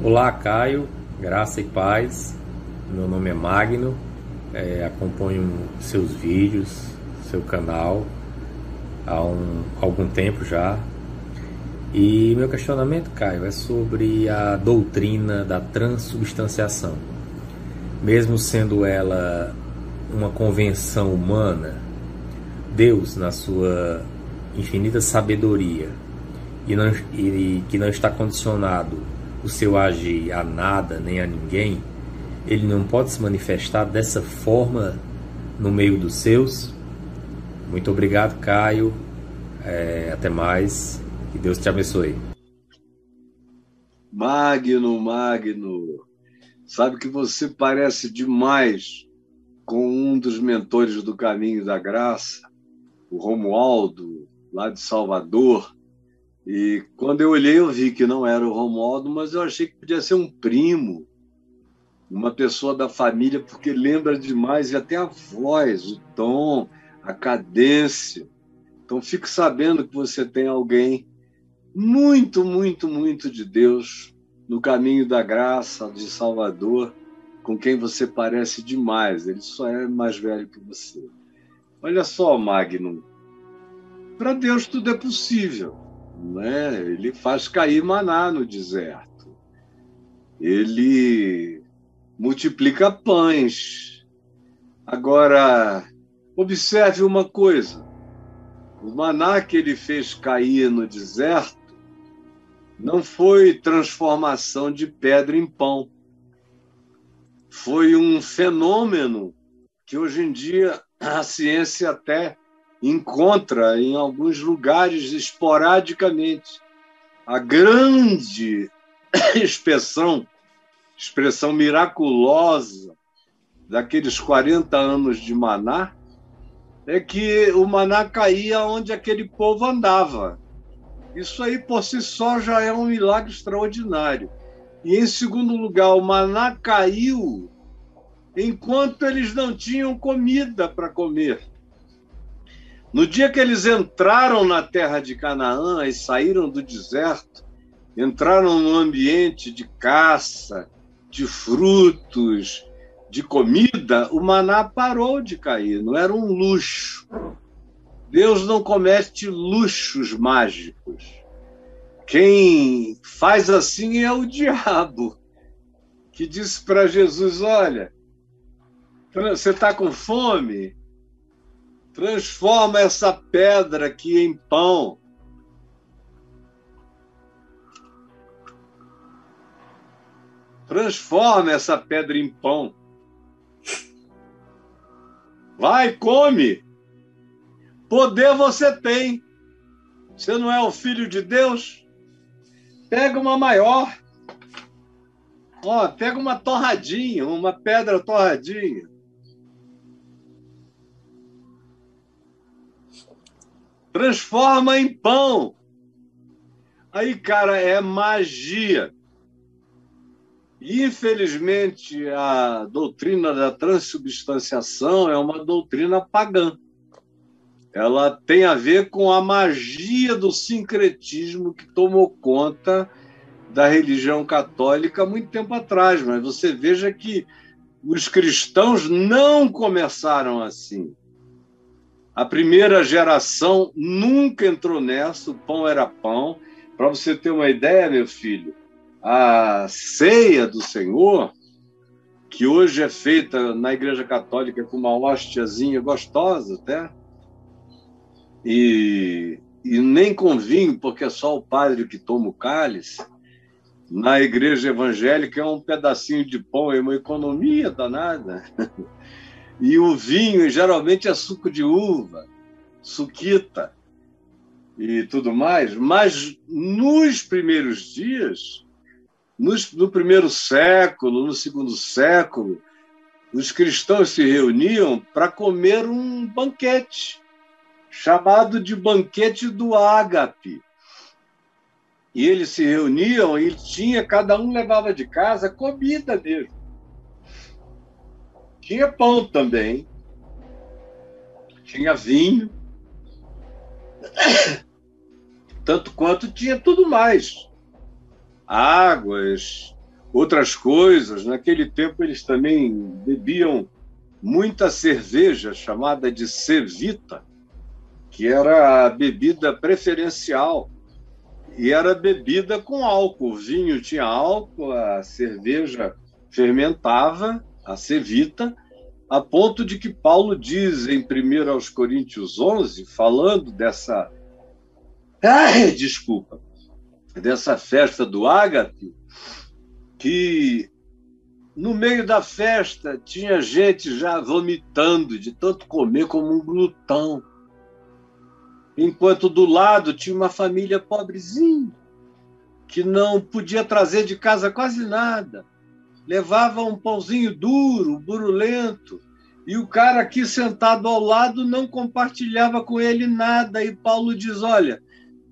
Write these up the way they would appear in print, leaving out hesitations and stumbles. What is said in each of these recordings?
Olá, Caio, graça e paz. Meu nome é Magno, acompanho seus vídeos, seu canal há algum tempo já. E meu questionamento, Caio, é sobre a doutrina da transubstanciação. Mesmo sendo ela uma convenção humana, Deus, na sua infinita sabedoria, e que não está condicionado o seu agir a nada nem a ninguém, ele não pode se manifestar dessa forma no meio dos seus. Muito obrigado, Caio. Até mais. Que Deus te abençoe. Magno, sabe que você parece demais com um dos mentores do Caminho da Graça, o Romualdo, lá de Salvador. E quando eu olhei, eu vi que não era o Romualdo, mas eu achei que podia ser um primo, uma pessoa da família, porque lembra demais, e até a voz, o tom, a cadência. Então, fique sabendo que você tem alguém muito, muito, muito de Deus no Caminho da Graça de Salvador, com quem você parece demais. Ele só é mais velho que você. Olha só, Magno, para Deus tudo é possível, né? Ele faz cair maná no deserto. Ele multiplica pães. Agora, observe uma coisa. O maná que ele fez cair no deserto não foi transformação de pedra em pão. Foi um fenômeno que hoje em dia a ciência até encontra em alguns lugares esporadicamente. A grande expressão miraculosa daqueles 40 anos de maná é que o maná caía onde aquele povo andava. Isso aí, por si só, já é um milagre extraordinário. E, em segundo lugar, o maná caiu enquanto eles não tinham comida para comer. No dia que eles entraram na terra de Canaã e saíram do deserto, entraram num ambiente de caça, de frutos, de comida, o maná parou de cair, não era um luxo. Deus não comete luxos mágicos. Quem faz assim é o diabo, que disse para Jesus: olha, você está com fome? Transforma essa pedra aqui em pão. Transforma essa pedra em pão. Vai, come. Poder você tem. Você não é o filho de Deus? Pega uma maior. Pega uma torradinha, uma pedra torradinha. Transforma em pão. Aí, cara, é magia. E, infelizmente, a doutrina da transubstanciação é uma doutrina pagã. Ela tem a ver com a magia do sincretismo que tomou conta da religião católica há muito tempo atrás. Mas você veja que os cristãos não começaram assim. A primeira geração nunca entrou nessa, o pão era pão. Para você ter uma ideia, meu filho, a ceia do Senhor, que hoje é feita na Igreja Católica com uma hóstiazinha gostosa até, e nem com vinho, porque é só o padre que toma o cálice. Na Igreja Evangélica é um pedacinho de pão, é uma economia danada. E o vinho geralmente é suco de uva, suquita e tudo mais. Mas nos primeiros dias, no primeiro século, no segundo século, os cristãos se reuniam para comer um banquete, chamado de banquete do ágape. E eles se reuniam e cada um levava de casa comida mesmo. Tinha pão também, tinha vinho, tanto quanto tinha tudo mais. Águas, outras coisas. Naquele tempo eles também bebiam muita cerveja, chamada de cevita, que era a bebida preferencial, e era bebida com álcool. O vinho tinha álcool, a cerveja fermentava, a cevita, a ponto de que Paulo diz em 1 aos Coríntios 11, falando dessa festa do ágape, que no meio da festa tinha gente já vomitando de tanto comer como um glutão, enquanto do lado tinha uma família pobrezinha que não podia trazer de casa quase nada, levava um pãozinho duro, burulento, e o cara aqui sentado ao lado não compartilhava com ele nada. E Paulo diz: olha,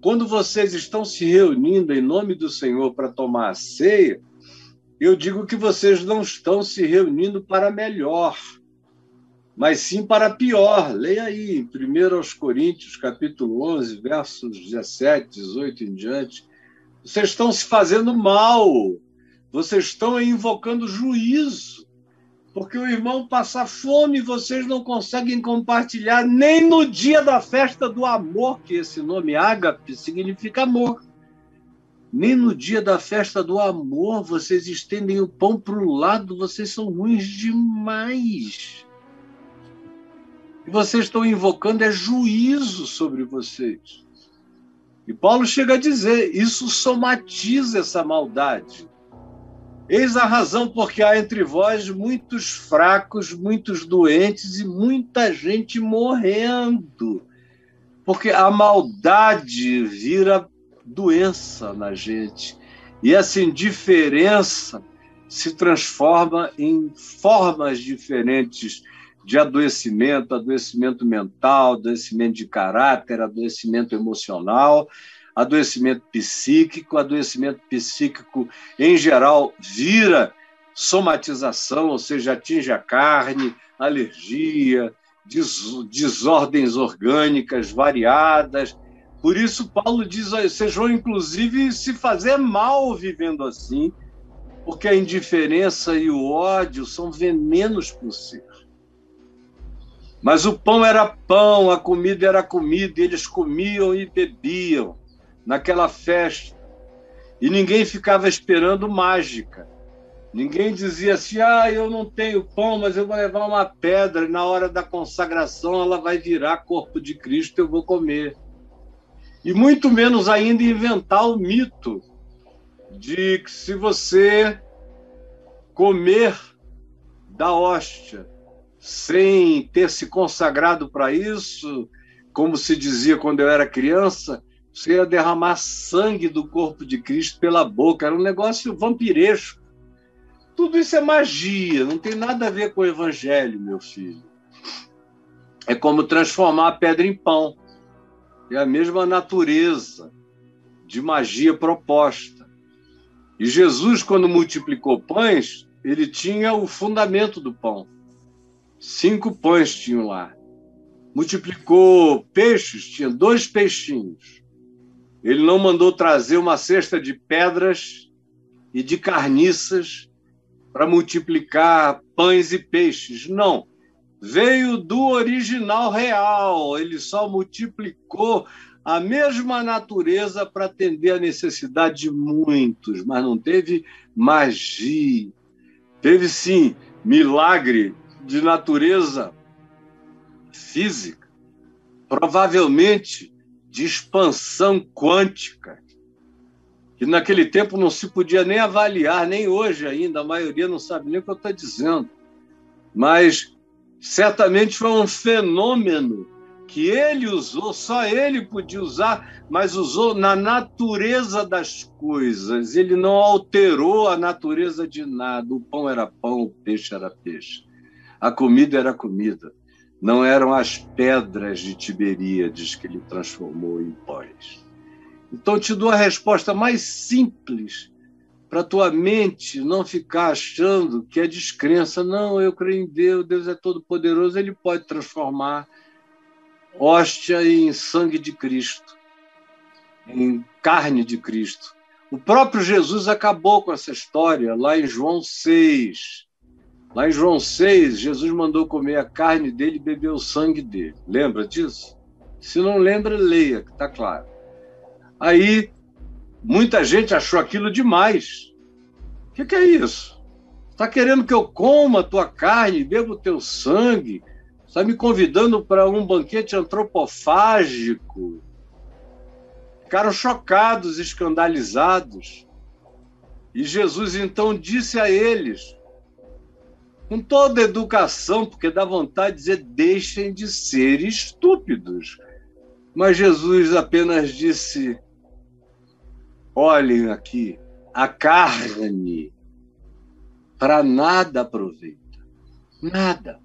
quando vocês estão se reunindo em nome do Senhor para tomar a ceia, eu digo que vocês não estão se reunindo para melhor, mas sim para pior. Leia aí, em 1 aos Coríntios, capítulo 11, versos 17, 18 em diante. Vocês estão se fazendo mal, vocês estão invocando juízo, porque o irmão passa fome e vocês não conseguem compartilhar nem no dia da festa do amor, que esse nome ágape significa amor. Nem no dia da festa do amor vocês estendem o pão para o lado, vocês são ruins demais. E vocês estão invocando juízo sobre vocês. E Paulo chega a dizer, isso somatiza essa maldade. Eis a razão porque há entre vós muitos fracos, muitos doentes e muita gente morrendo. Porque a maldade vira doença na gente. E essa indiferença se transforma em formas diferentes de adoecimento, adoecimento mental, adoecimento de caráter, adoecimento emocional, adoecimento psíquico. Adoecimento psíquico, em geral, vira somatização, ou seja, atinge a carne, alergia, desordens orgânicas variadas. Por isso, Paulo diz, vocês vão, inclusive, se fazer mal vivendo assim, porque a indiferença e o ódio são venenos para o ser. Mas o pão era pão, a comida era comida, e eles comiam e bebiam naquela festa. E ninguém ficava esperando mágica. Ninguém dizia assim, eu não tenho pão, mas eu vou levar uma pedra, e na hora da consagração ela vai virar corpo de Cristo, eu vou comer. E muito menos ainda inventar o mito de que se você comer da hóstia sem ter se consagrado para isso, como se dizia quando eu era criança, você ia derramar sangue do corpo de Cristo pela boca. Era um negócio vampiresco. Tudo isso é magia, não tem nada a ver com o evangelho, meu filho. É como transformar a pedra em pão. É a mesma natureza de magia proposta. E Jesus, quando multiplicou pães, ele tinha o fundamento do pão. 5 pães tinham lá. Multiplicou peixes, tinha 2 peixinhos. Ele não mandou trazer uma cesta de pedras e de carniças para multiplicar pães e peixes. Não. Veio do original real. Ele só multiplicou a mesma natureza para atender a necessidade de muitos, mas não teve magia. Teve, sim, milagre de natureza física, provavelmente de expansão quântica, que naquele tempo não se podia nem avaliar, nem hoje ainda, a maioria não sabe nem o que eu estou dizendo. Mas certamente foi um fenômeno que ele usou, só ele podia usar, mas usou na natureza das coisas. Ele não alterou a natureza de nada. O pão era pão, o peixe era peixe. A comida era comida. Não eram as pedras de Tiberíades que ele transformou em pães. Então, eu te dou a resposta mais simples para a tua mente não ficar achando que é descrença. Não, eu creio em Deus, Deus é todo-poderoso, ele pode transformar hóstia em sangue de Cristo, em carne de Cristo. O próprio Jesus acabou com essa história lá em João 6. Lá em João 6, Jesus mandou comer a carne dele e beber o sangue dele. Lembra disso? Se não lembra, leia, que está claro. Aí, muita gente achou aquilo demais. O que é isso? Está querendo que eu coma a tua carne e beba o teu sangue? Está me convidando para um banquete antropofágico? Ficaram chocados, escandalizados. E Jesus então disse a eles, com toda a educação, porque dá vontade de dizer, deixem de ser estúpidos. Mas Jesus apenas disse, olhem aqui, a carne para nada aproveita. Nada.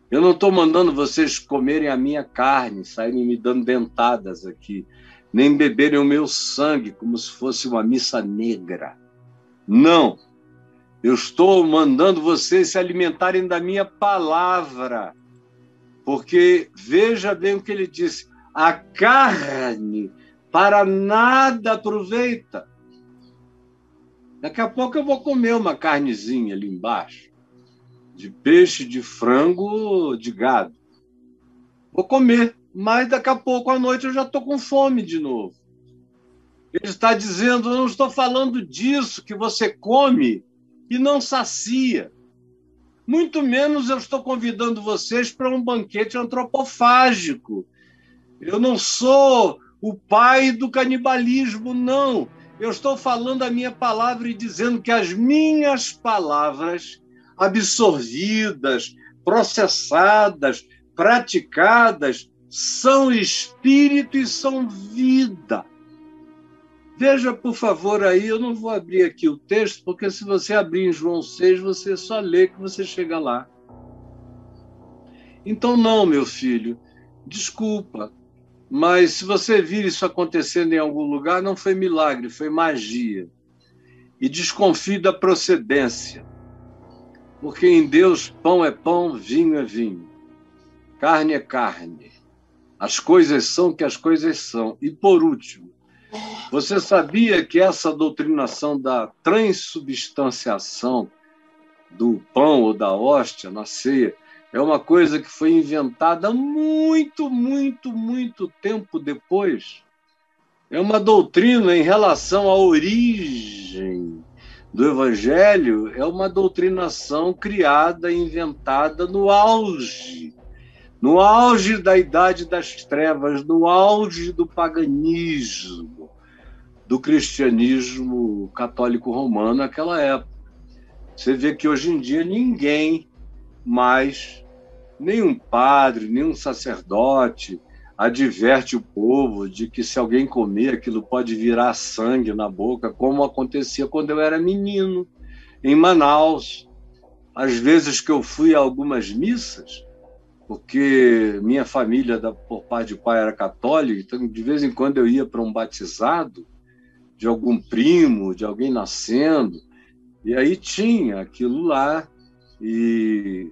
Eu não estou mandando vocês comerem a minha carne, saírem me dando dentadas aqui, nem beberem o meu sangue como se fosse uma missa negra. Não. Eu estou mandando vocês se alimentarem da minha palavra. Porque veja bem o que ele disse. A carne para nada aproveita. Daqui a pouco eu vou comer uma carnezinha ali embaixo. De peixe, de frango, de gado. Vou comer. Mas daqui a pouco à noite eu já estou com fome de novo. Ele está dizendo, eu não estou falando disso, que você come e não sacia. Muito menos eu estou convidando vocês para um banquete antropofágico. Eu não sou o pai do canibalismo, não. Eu estou falando a minha palavra e dizendo que as minhas palavras absorvidas, processadas, praticadas, são espírito e são vida. Veja, por favor, aí, eu não vou abrir aqui o texto, porque se você abrir em João 6, você só lê que você chega lá. Então, não, meu filho, desculpa, mas se você vir isso acontecendo em algum lugar, não foi milagre, foi magia. E desconfie da procedência, porque em Deus pão é pão, vinho é vinho, carne é carne. As coisas são o que as coisas são. E, por último, você sabia que essa doutrinação da transubstanciação do pão ou da hóstia na ceia é uma coisa que foi inventada muito, muito, muito tempo depois? É uma doutrina em relação à origem do Evangelho, é uma doutrinação criada, inventada no auge da Idade das Trevas, no auge do paganismo, do cristianismo católico romano naquela época. Você vê que hoje em dia ninguém mais, nenhum padre, nenhum sacerdote, adverte o povo de que se alguém comer aquilo pode virar sangue na boca, como acontecia quando eu era menino, em Manaus. Às vezes que eu fui a algumas missas, porque minha família, por parte de pai, era católica, então de vez em quando eu ia para um batizado de algum primo, de alguém nascendo, e aí tinha aquilo lá, e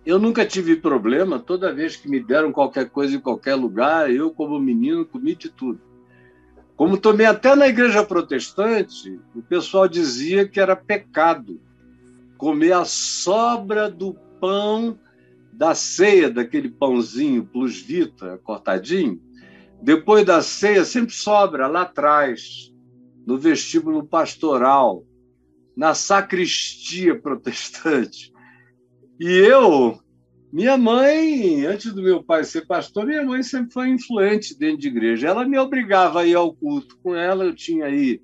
eu nunca tive problema. Toda vez que me deram qualquer coisa em qualquer lugar, eu, como menino, comi de tudo. Como tomei até na igreja protestante, o pessoal dizia que era pecado comer a sobra do pão da ceia, daquele pãozinho plus vita, cortadinho. Depois da ceia, sempre sobra lá atrás, no vestíbulo pastoral, na sacristia protestante. E minha mãe, antes do meu pai ser pastor, minha mãe sempre foi influente dentro de igreja. Ela me obrigava a ir ao culto. Com ela, eu tinha aí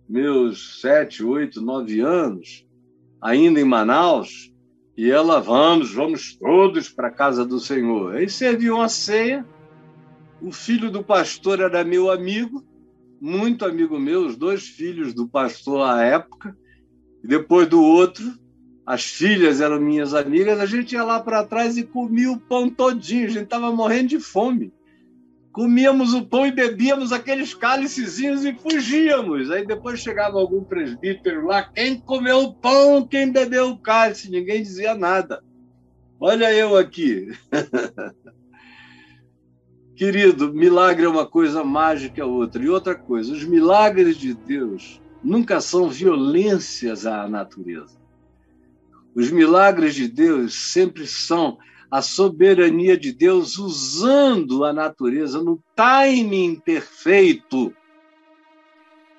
meus 7, 8, 9 anos, ainda em Manaus, e ela, vamos todos para a casa do Senhor. Aí serviu uma ceia, o filho do pastor era meu amigo, muito amigo meu, os 2 filhos do pastor à época, e depois do outro, as filhas eram minhas amigas, a gente ia lá para trás e comia o pão todinho, a gente estava morrendo de fome. Comíamos o pão e bebíamos aqueles cálicezinhos e fugíamos. Aí depois chegava algum presbítero lá, quem comeu o pão, quem bebeu o cálice, ninguém dizia nada. Olha eu aqui. Querido, milagre é uma coisa, mágica é outra. E outra coisa, os milagres de Deus nunca são violências à natureza. Os milagres de Deus sempre são a soberania de Deus usando a natureza no timing perfeito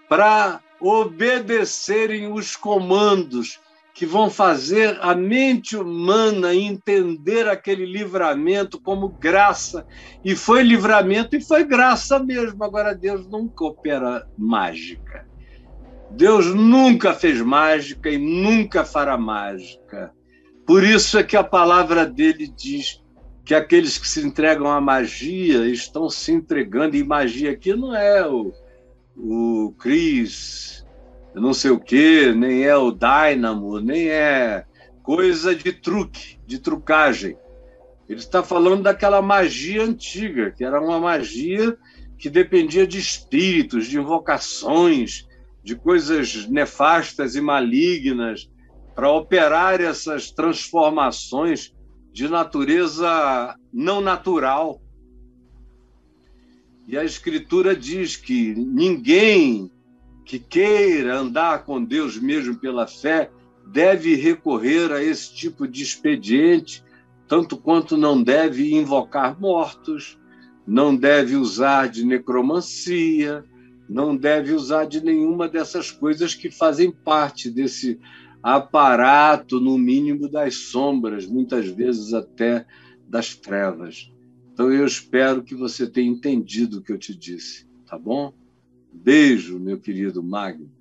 para obedecerem os comandos que vão fazer a mente humana entender aquele livramento como graça. E foi livramento e foi graça mesmo. Agora, Deus nunca opera mágica. Deus nunca fez mágica e nunca fará mágica. Por isso é que a palavra dele diz que aqueles que se entregam à magia estão se entregando, e magia aqui não é o Chris, não sei o quê, nem é o Dynamo, nem é coisa de truque, de trucagem. Ele está falando daquela magia antiga, que era uma magia que dependia de espíritos, de invocações, de coisas nefastas e malignas, para operar essas transformações de natureza não natural. E a Escritura diz que ninguém que queira andar com Deus mesmo pela fé deve recorrer a esse tipo de expediente, tanto quanto não deve invocar mortos, não deve usar de necromancia, não deve usar de nenhuma dessas coisas que fazem parte desse aparato, no mínimo, das sombras, muitas vezes até das trevas. Então, eu espero que você tenha entendido o que eu te disse, tá bom? Beijo, meu querido Magno.